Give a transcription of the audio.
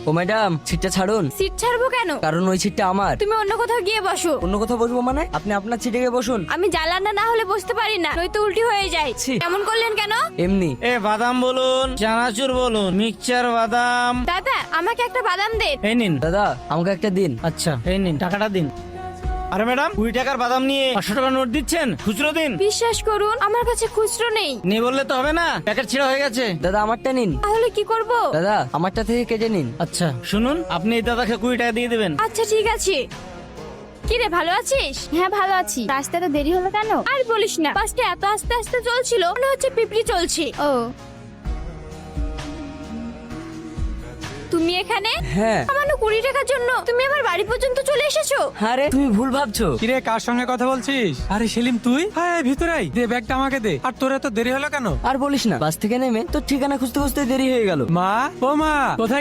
ও madam, সিটটা ছাড়ুন। Seat ছাড়বো কেন? কারণ ওই সিটটা আমার। তুমি অন্য কোথাও গিয়ে বসো। অন্য কথা বসবো মানে? আপনি আপনার সিটে গিয়ে বসুন। আমি জানলা না হলে বসতে পারি না, নয়তো উল্টি হয়ে যায়। ছি। এমন করলেন কেন? এমনি। বাদাম বলুন, চানাচুর বলুন, মিক্সচার বাদাম। দাদা, আমাকে একটা বাদাম দেন। এই নিন। দাদা, আমাকে একটা দিন। আচ্ছা, এই নিন, টাকাটা দিন। আরে ম্যাডাম, 20 টাকার বাদাম নিয়ে 500 টাকা নোট দিচ্ছেন? খুচরো দিন। বিশ্বাস করুন, আমার কাছে খুচরো নেই। নেই বললে তো হবে না, প্যাকেট ছেঁড়া হয়ে গেছে। দাদা, আমারটা নিন। তাহলে কি করব? দাদা, আমারটা থেকে কেটে নিন। আচ্ছা শুনুন, আপনি এই দাদাকে 20 টাকা দিয়ে দেবেন। আচ্ছা ঠিক আছে। কি রে, ভালো আছিস? হ্যাঁ ভালো আছি। রাস্তায় তো দেরি হলো কেন? আর বলিস না, বাসটা এত আস্তে আস্তে চলছিল, মনে হচ্ছে পিপড়ি চলছে। ও, তুমি এখানে? হ্যাঁ। সামান্য 20 টাকার জন্য তুমি আমার বাড়ি পর্যন্ত চলে এসেছো? আরে তুমি ভুল ভাবছো। কিরে, কার সঙ্গে কথা বলছিস? আরে সেলিম, তুই? হ্যাঁ, ভিতরে আয়। দে ব্যাগটা আমাকে দে। আর তোর এত দেরি হলো কেন? আর বলিস না, বাস থেকে নেমে তোর ঠিকানা খুঁজতে খুঁজতে দেরি হয়ে গেল। মা, ও মা, কোথায়